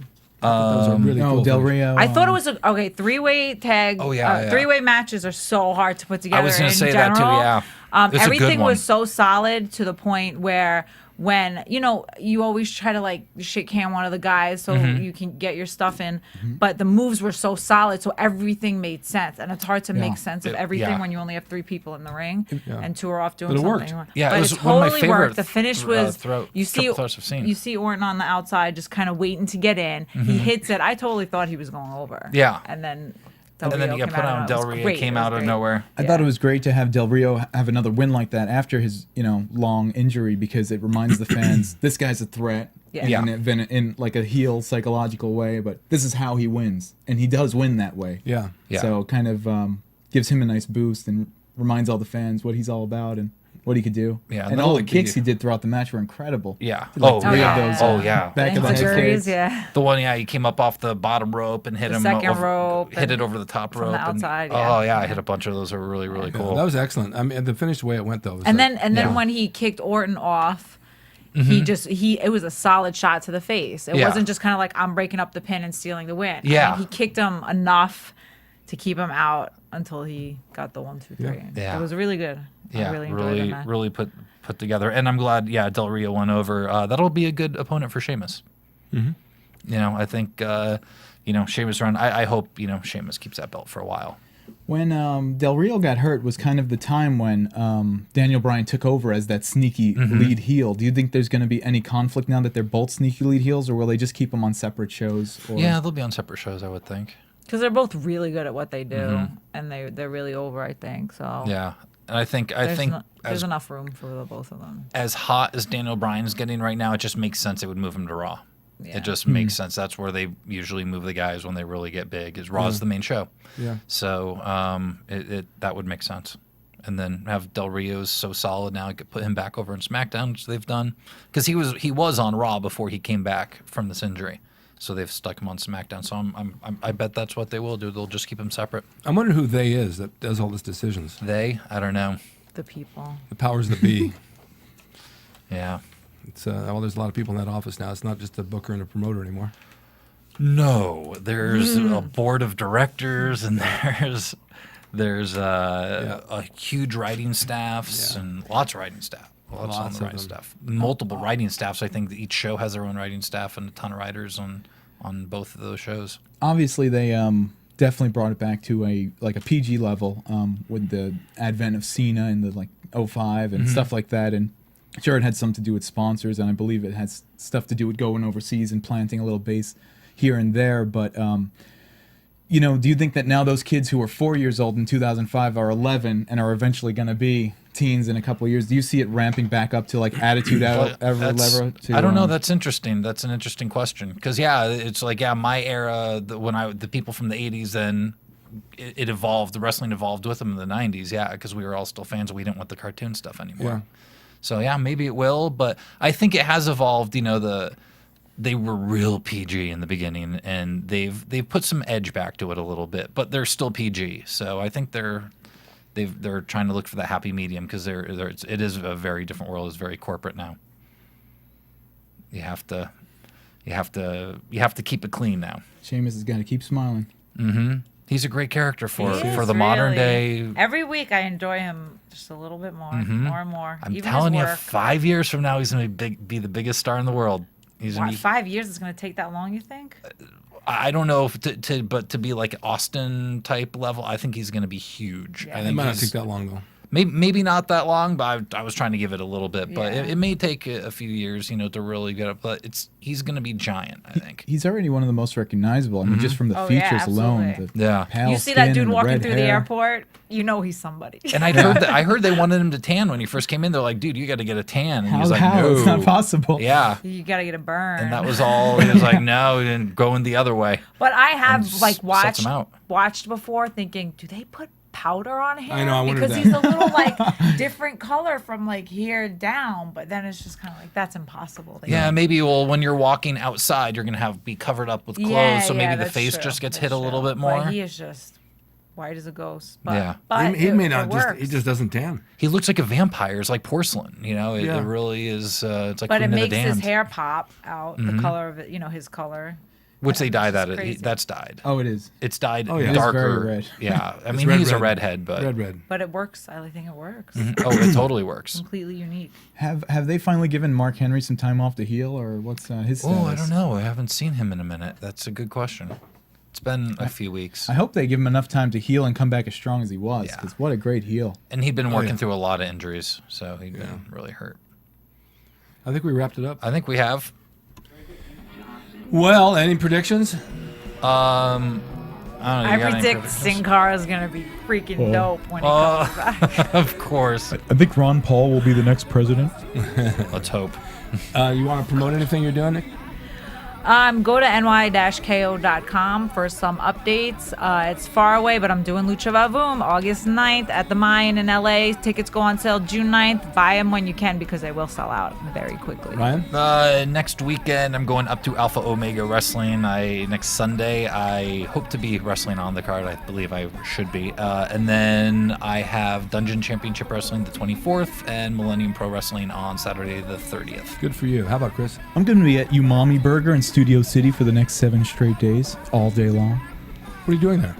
That was a really No, cool Del finish. Rio. I thought it was three-way tag. Oh, yeah. Three-way matches are so hard to put together. I was going in to say that too, general. yeah. It's a good Everything one. was so solid to the point where when you always try to like shake hand one of the guys so Mm-hmm. you can get your stuff in, but the moves were so solid, so everything made sense, and it's hard to make sense of everything yeah. when you only have three people in the ring Yeah. and two are off doing But it something. worked. Yeah, it but was it one of my totally favorite worked. The finish was triple threats I've seen. you see Orton on the outside just kind of waiting to get in. He hits it. I totally thought he was going over. Mm-hmm. Yeah. and then. And then he got put on. Del Rio came out of nowhere. I thought it was great to have Del Rio have another win like that after his, long injury, because it reminds the fans this guy's a threat. Yeah. In like a heel psychological way, but this is how he wins, and he does win that way. Yeah. Yeah. So kind of gives him a nice boost and reminds all the fans what he's all about and what he could do. Yeah, and and all that'll the kicks be- he did throughout the match were incredible. Yeah. Did, like, Oh, three yeah. of those. Oh, yeah. Back of the head Enziguris, kicks. yeah. The one, he came up off the bottom rope and hit The him second over, rope hit it and over the top from rope. the and- outside, Oh, yeah. yeah, I hit a bunch of those. That were really, really cool. That was excellent. I mean, the finished way it went though. Was And like- then when he kicked Orton off, it was a solid shot to the face. It Yeah. wasn't just kind of like I'm breaking up the pin and stealing the win. Yeah. He kicked him enough to keep him out until he got the 1, 2, 3. Yeah. It was really good. Yeah, I really enjoyed really, it. really put together. And I'm glad, Del Rio went over. That'll be a good opponent for Sheamus. You know, I think, Sheamus run. I hope, Sheamus keeps that belt for a while. When Del Rio got hurt was kind of the time when Daniel Bryan took over as that sneaky lead heel. Do you think there's going to be any conflict now that they're both sneaky lead heels, or will they just keep them on separate shows? Or... Yeah, they'll be on separate shows, I would think. Because they're both really good at what they do, and they're really over, I think. So Yeah. And I think there's enough room for the both of them. as hot as Daniel Bryan's getting right now, it just makes sense they would move him to Raw. Yeah. It just makes sense. That's where they usually move the guys when they really get big. Is Raw's the main show. Yeah. So that would make sense. And then have Del Rio's so solid now, I could put him back over in SmackDown, which they've done, because he was on Raw before he came back from this injury. So they've stuck him on SmackDown. So I bet that's what they will do. They'll just keep him separate. I'm wondering who they is that does all these decisions. I don't know. The people. The powers that be. Yeah. It's there's a lot of people in that office now. It's not just a booker and a promoter anymore. No, there's a board of directors, and there's a huge writing staffs and lots of writing staff. Lots on the of writing them. staff. Multiple writing staffs. I think that each show has their own writing staff and a ton of writers on both of those shows. Obviously, they definitely brought it back to a PG level with the advent of Cena in the 05 and stuff like that. And sure, it had something to do with sponsors, and I believe it has stuff to do with going overseas and planting a little base here and there. But do you think that now those kids who were 4 years old in 2005 are 11 and are eventually going to be teens in a couple of years? Do you see it ramping back up to Attitude Era? I don't know. That's interesting. That's an interesting question. Because it's my era, the people from the 80s, then it evolved. The wrestling evolved with them in the 90s. Yeah, because we were all still fans. We didn't want the cartoon stuff anymore. Yeah. So maybe it will. But I think it has evolved. They were real PG in the begining, and they've put some edge back to it a little bit, but they're still PG. So I think they're trying to look for that happy medium, because it is a very different world. It's very corporate now. You have to keep it clean now. Sheamus has got to keep smiling. He's a great character for He is, the modern really. day. Every week I enjoy him just a little bit more, more and more. I'm Even telling his you, work. 5 years from now, he's going to be the biggest star in the world. He's gonna What, be, 5 years is going to take that long, you think? I don't know if but to be like Austin type level, I think he's going to be huge. Yeah. I It think might not he's- take that long though. Maybe not that long, but I was trying to give it a little bit. But Yeah. it may take a few years, to really get up. But he's going to be giant, I think. He's already one of the most recognizable. I mean, just from the Oh, yeah, features alone. absolutely. The Yeah. pale You see skin that dude and the walking red through the hair. airport, he's somebody. And I heard they wanted him to tan when he first came in. They're like, dude, you got to get a tan. And he was like, How? no. It's not possible. Yeah. You got to get a burn. And that was all. He was like, no, and going the other way. But I have just sets him out. watched before thinking, do they put powder on him? I know, I wondered because that. he's a little different color from here down, but then it's just kind of that's impossible. Yeah, maybe. Well, when you're walking outside, you're gonna be covered up with clothes, so maybe the that's face true. just gets That's hit a little true. bit more. But he is just white as a ghost. But, Yeah. but He it, may it not works. he just doesn't tan. He looks like a vampire. It's like porcelain. It Yeah. really is. It's like But it Queen of the makes his Damned. hair pop out. The color of it, his color. Which they dye It's that. just crazy. That's dyed. Oh, it is. It's dyed Oh, yeah. It is darker. very red. Yeah, I It's mean red, he's a red. redhead, but Red. But it works. I think it works. oh, it totally works. Completely unique. Have they finally given Mark Henry some time off to heal, or what's his status? Oh, I don't know. I haven't seen him in a minute. That's a good question. It's been a few weeks, I hope they give him enough time to heal and come back as strong as he was, Yeah. because what a great heel. and he'd been working yeah. through a lot of injuries, so he'd been really hurt. I think we wrapped it up. I think we have. Well, any predictions? I don't know. I you got any predict predictions? Sin Cara is going to be freaking dope when he comes back. Of course. I think Ron Paul will be the next president. Let's hope. You want to promote anything you're doing, Nick? Go to ny-ko.com for some updates. It's far away, but I'm doing Lucha Vavoom August 9th at the Mayan in LA. Tickets go on sale June 9th. Buy them when you can because they will sell out very quickly. Ryan? Next weekend, I'm going up to Alpha Omega Wrestling. Next Sunday, I hope to be wrestling on the card. I believe I should be. And then I have Dungeon Championship Wrestling the 24th and Millennium Pro Wrestling on Saturday the 30th. Good for you. How about Chris? I'm going to be at Umami Burger in Studio City for the next 7 straight days, all day long, What are you doing there?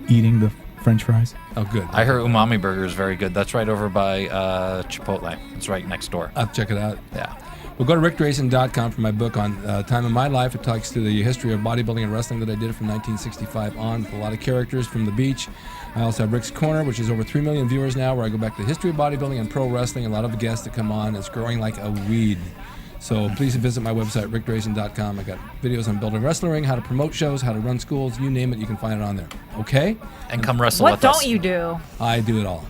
eating the French fries. Oh, good. I heard Umami Burger is very good. That's right over by Chipotle. It's right next door. I'll check it out. Yeah. Well, go to rickdrasin.com for my book on time in my life. It talks to the history of bodybuilding and wrestling that I did from 1965 on, with a lot of characters from the beach. I also have Rick's Corner, which is over 3 million viewers now, where I go back to the history of bodybuilding and pro wrestling. A lot of guests that come on. It's growing like a weed. So please visit my website, rickdrasin.com. I got videos on building a wrestling ring, how to promote shows, how to run schools, you name it, you can find it on there. Okay? And come wrestle What with us. don't you do? I do it all.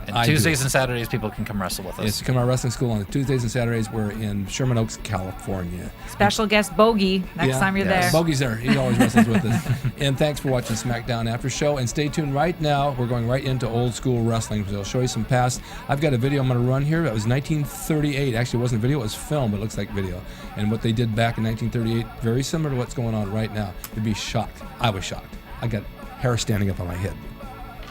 And I do. Tuesdays and Saturdays, people can come wrestle with us. Yes, come to our wrestling school on Tuesdays and Saturdays. We're in Sherman Oaks, California. Special guest Bogey next time you're there. Bogey's there. He always wrestles with us. And thanks for watching SmackDown After Show. And stay tuned right now. We're going right into old school wrestling. So I'll show you some past. I've got a video I'm going to run here. That was 1938. Actually, it wasn't video. It was film. It looks like video. And what they did back in 1938, very similar to what's going on right now. You'd be shocked. I was shocked. I got hair standing up on my head.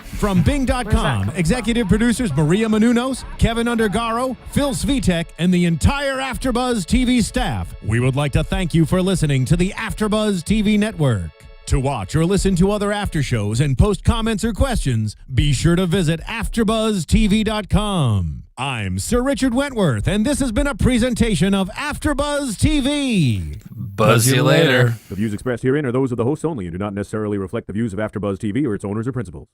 From Bing.com, executive producers Maria Menounos, Kevin Undergaro, Phil Svitek, and the entire AfterBuzz TV staff, we would like to thank you for listening to the AfterBuzz TV network. To watch or listen to other after shows and post comments or questions, be sure to visit AfterBuzzTV.com. I'm Sir Richard Wentworth, and this has been a presentation of AfterBuzz TV. Buzz you later. The views expressed herein are those of the hosts only and do not necessarily reflect the views of AfterBuzz TV or its owners or principals.